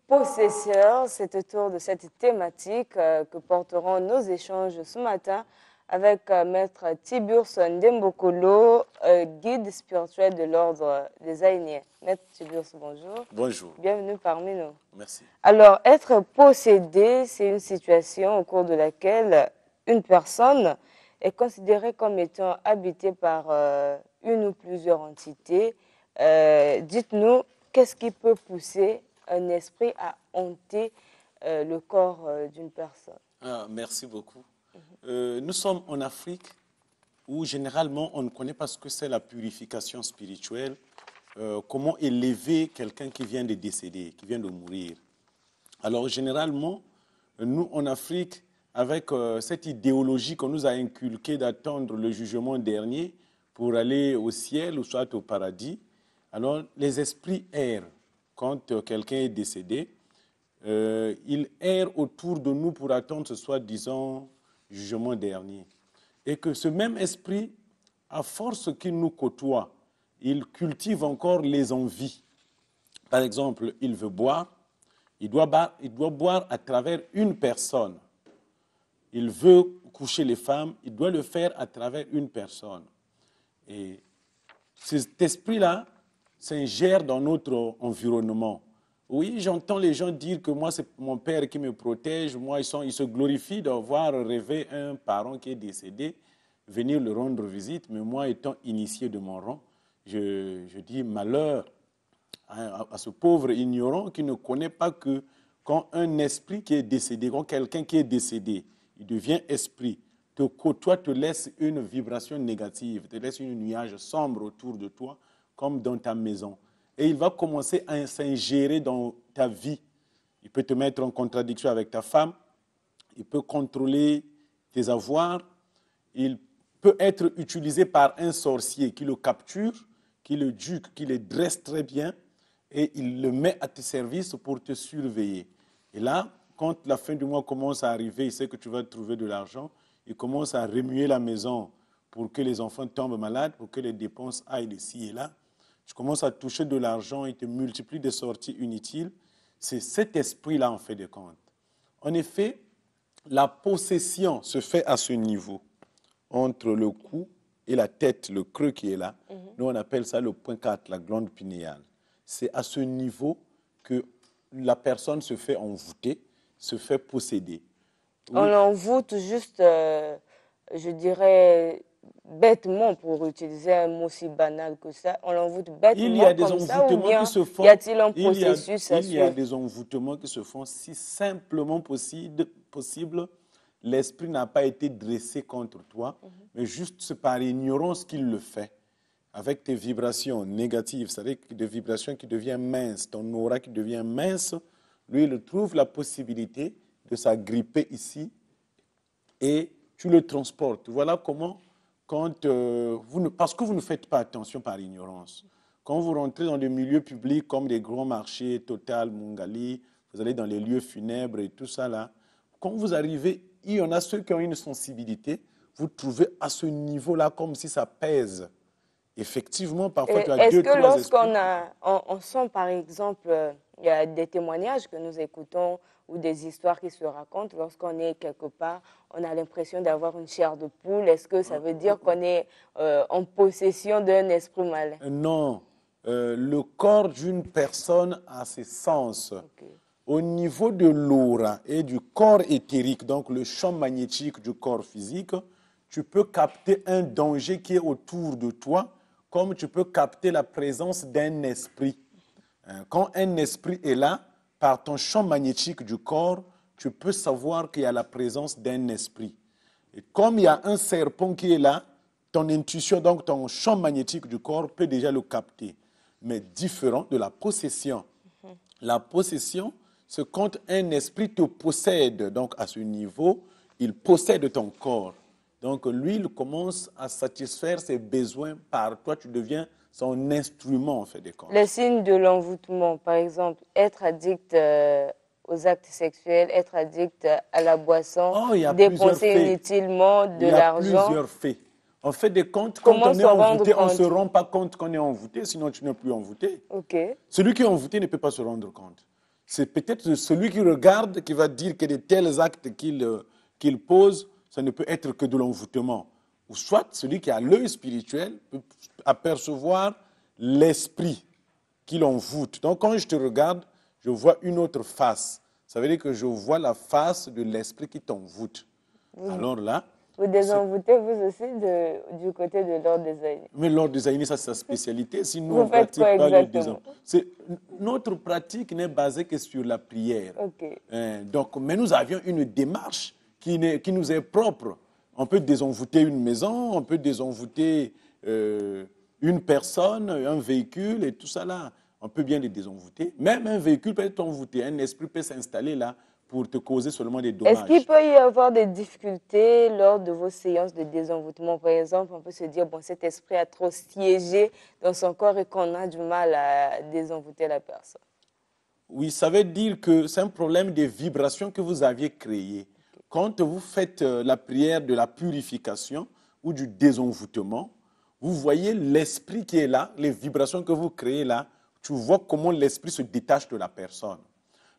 Possesseur, c'est autour de cette thématique que porteront nos échanges ce matin avec Maître Tiburce Ndembokolo, guide spirituel de l'ordre des Aïniens. Maître Tiburce, bonjour. Bonjour. Bienvenue parmi nous. Merci. Alors, être possédé, c'est une situation au cours de laquelle une personne est considérée comme étant habitée par une ou plusieurs entités. Dites-nous, qu'est-ce qui peut pousser un esprit à hanter le corps d'une personne? Merci beaucoup. Nous sommes en Afrique où généralement on ne connaît pas ce que c'est la purification spirituelle, comment élever quelqu'un qui vient de décéder, qui vient de mourir. Alors généralement, nous en Afrique, avec cette idéologie qu'on nous a inculquée d'attendre le jugement dernier pour aller au ciel ou soit au paradis, alors les esprits errent quand quelqu'un est décédé. Ils errent autour de nous pour attendre ce soi-disant jugement dernier. Et que ce même esprit, à force qu'il nous côtoie, il cultive encore les envies. Par exemple, il veut boire, il doit boire à travers une personne. Il veut coucher les femmes, il doit le faire à travers une personne. Et cet esprit-là s'ingère dans notre environnement. Oui, j'entends les gens dire que moi, c'est mon père qui me protège. Moi, ils se glorifient d'avoir rêvé un parent qui est décédé, venir le rendre visite. Mais moi, étant initié de mon rang, je dis malheur à ce pauvre ignorant qui ne connaît pas que quand un esprit qui est décédé, quand quelqu'un qui est décédé, il devient esprit, te côtoie, te laisse une vibration négative, te laisse un nuage sombre autour de toi, comme dans ta maison. Et il va commencer à s'ingérer dans ta vie. Il peut te mettre en contradiction avec ta femme, il peut contrôler tes avoirs, il peut être utilisé par un sorcier qui le capture, qui le duque, qui le dresse très bien, et il le met à tes services pour te surveiller. Et là, quand la fin du mois commence à arriver, il sait que tu vas trouver de l'argent, il commence à remuer la maison pour que les enfants tombent malades, pour que les dépenses aillent ici et là. Tu commences à toucher de l'argent, il te multiplie des sorties inutiles. C'est cet esprit-là, en fait, de compte. En effet, la possession se fait à ce niveau, entre le cou et la tête, le creux qui est là. Nous, on appelle ça le point 4, la glande pinéale. C'est à ce niveau que la personne se fait envoûter, se fait posséder. Oui. On l'envoûte juste, je dirais, bêtement, pour utiliser un mot si banal que ça. On l'envoûte bêtement il y a des comme ça, ou bien qui se font, y a-t-il un processus il y a des envoûtements qui se font si simplement possible. L'esprit n'a pas été dressé contre toi, mais juste c'est par ignorance qu'il le fait. Avec tes vibrations négatives, c'est-à-dire des vibrations qui deviennent minces, ton aura qui devient mince, lui, il trouve la possibilité de s'agripper ici et tu le transportes. Voilà comment, parce que vous ne faites pas attention par ignorance. Quand vous rentrez dans des milieux publics comme des grands marchés, Total, Mungali, vous allez dans les lieux funèbres et tout ça là, quand vous arrivez, il y en a ceux qui ont une sensibilité, vous trouvez à ce niveau-là comme si ça pèse. Effectivement, parfois tu as deux, trois esprits. Est-ce que lorsqu'on sent, par exemple, il y a des témoignages que nous écoutons ou des histoires qui se racontent, lorsqu'on est quelque part, on a l'impression d'avoir une chair de poule. Est-ce que ça veut dire qu'on est en possession d'un esprit malin? Non. Le corps d'une personne a ses sens. Okay. Au niveau de l'aura et du corps éthérique, donc le champ magnétique du corps physique, tu peux capter un danger qui est autour de toi, comme tu peux capter la présence d'un esprit. Quand un esprit est là, par ton champ magnétique du corps, tu peux savoir qu'il y a la présence d'un esprit. Et comme il y a un serpent qui est là, ton intuition, donc ton champ magnétique du corps peut déjà le capter. Mais différent de la possession. La possession, c'est quand un esprit te possède. Donc à ce niveau, il possède ton corps. Donc lui, il commence à satisfaire ses besoins par toi. Tu deviens son instrument, en fait, des comptes. Les signes de l'envoûtement, par exemple, être addict aux actes sexuels, être addict à la boisson, dépenser inutilement de l'argent. Il y a plusieurs faits. En fait, des comptes, quand on est envoûté, on ne se rend pas compte qu'on est envoûté, sinon tu n'es plus envoûté. Okay. Celui qui est envoûté ne peut pas se rendre compte. C'est peut-être celui qui regarde qui va dire que de tels actes qu'il pose, ça ne peut être que de l'envoûtement. Ou soit celui qui a l'œil spirituel peut apercevoir l'esprit qui l'envoûte. Donc quand je te regarde, je vois une autre face. Ça veut dire que je vois la face de l'esprit qui t'envoûte. Alors là, vous désenvoûtez vous aussi du côté de l'ordre des Aïnés. mais l'ordre des Aïnés, ça c'est sa spécialité. Si nous, Vous on ne faites pratique quoi pas le exactement? Notre pratique n'est basée que sur la prière. Ok. Donc, mais nous avions une démarche qui nous est propre. On peut désenvoûter une maison, on peut désenvoûter une personne, un véhicule et tout ça là. On peut bien les désenvoûter. Même un véhicule peut être envoûté. Un esprit peut s'installer là pour te causer seulement des dommages. Est-ce qu'il peut y avoir des difficultés lors de vos séances de désenvoûtement? Par exemple, on peut se dire, bon, cet esprit a trop siégé dans son corps et qu'on a du mal à désenvoûter la personne. Oui, ça veut dire que c'est un problème de vibration que vous aviez créé. Quand vous faites la prière de la purification ou du désenvoûtement, vous voyez l'esprit qui est là, les vibrations que vous créez là, tu vois comment l'esprit se détache de la personne.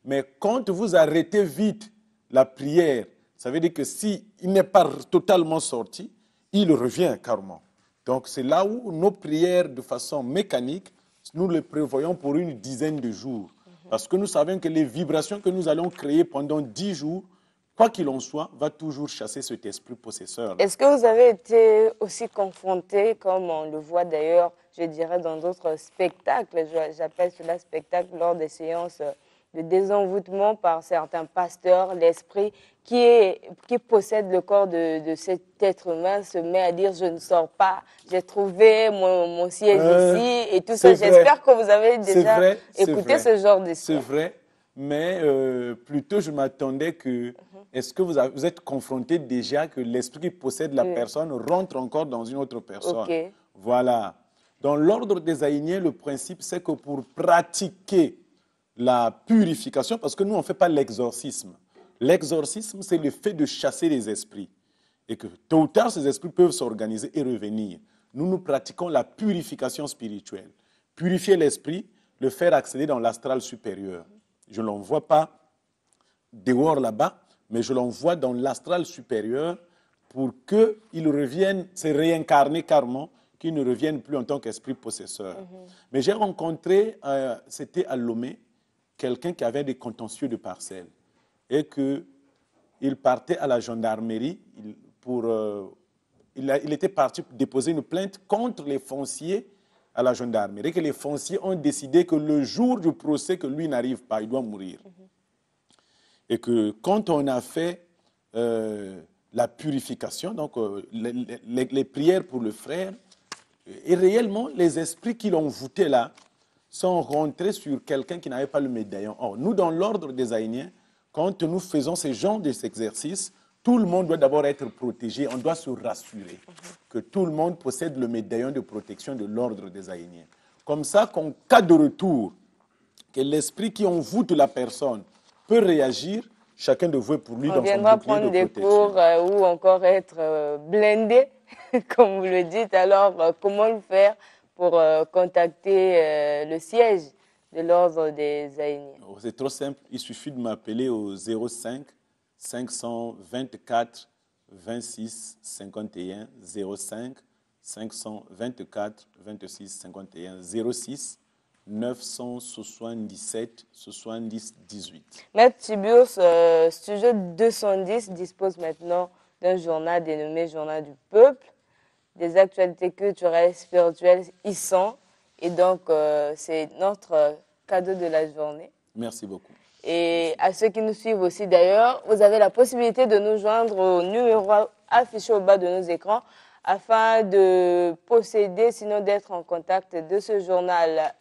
Mais quand vous arrêtez vite la prière, ça veut dire que s'il n'est pas totalement sorti, il revient carrément. Donc c'est là où nos prières de façon mécanique, nous les prévoyons pour une dizaine de jours. Parce que nous savons que les vibrations que nous allons créer pendant 10 jours, quoi qu'il en soit, va toujours chasser cet esprit possesseur. Est-ce que vous avez été aussi confronté, comme on le voit d'ailleurs, je dirais, dans d'autres spectacles, j'appelle cela spectacle, lors des séances de désenvoûtement par certains pasteurs, l'esprit qui possède le corps de cet être humain se met à dire « je ne sors pas, j'ai trouvé mon siège ici » et tout ça. J'espère que vous avez déjà écouté ce genre d'histoire. C'est vrai, mais plutôt je m'attendais que, est-ce que vous êtes confronté déjà que l'esprit qui possède la personne rentre encore dans une autre personne? Okay. Voilà. Dans l'ordre des Aïniens, le principe c'est que pour pratiquer la purification, parce que nous, on ne fait pas l'exorcisme. L'exorcisme, c'est le fait de chasser les esprits. Et que tôt ou tard, ces esprits peuvent s'organiser et revenir. Nous pratiquons la purification spirituelle. Purifier l'esprit, le faire accéder dans l'astral supérieur. Je ne l'envoie pas dehors là-bas, mais je l'envoie dans l'astral supérieur pour qu'il revienne, se réincarner carrément, qu'il ne revienne plus en tant qu'esprit possesseur. Mais j'ai rencontré, c'était à Lomé, quelqu'un qui avait des contentieux de parcelles et qu'il partait à la gendarmerie il était parti déposer une plainte contre les fonciers à la gendarmerie, que les fonciers ont décidé que le jour du procès, que lui n'arrive pas, il doit mourir. Et que quand on a fait la purification, donc les prières pour le frère, et réellement, les esprits qui l'ont voûté là, sont rentrés sur quelqu'un qui n'avait pas le médaillon. Or, nous, dans l'ordre des Aïniens, quand nous faisons ce genre d'exercices, tout le monde doit d'abord être protégé. On doit se rassurer que tout le monde possède le médaillon de protection de l'ordre des Aïniens. Comme ça, qu'en cas de retour, que l'esprit qui envoûte la personne peut réagir, chacun de vous est pour lui dans son bouclier de protection. On viendra prendre des cours ou encore être blindé, comme vous le dites. Alors, comment le faire pour contacter le siège de l'ordre des Aïniens? C'est trop simple. Il suffit de m'appeler au 05 524 26 51 05 524 26 51 06 977 70 18. Maître Tiburce, Studio 210 dispose maintenant d'un journal dénommé Journal du Peuple. Des actualités culturelles et spirituelles y sont. Et donc, c'est notre cadeau de la journée. Merci beaucoup. Et à ceux qui nous suivent aussi d'ailleurs, vous avez la possibilité de nous joindre au numéro affiché au bas de nos écrans afin de posséder, sinon d'être en contact de ce journal.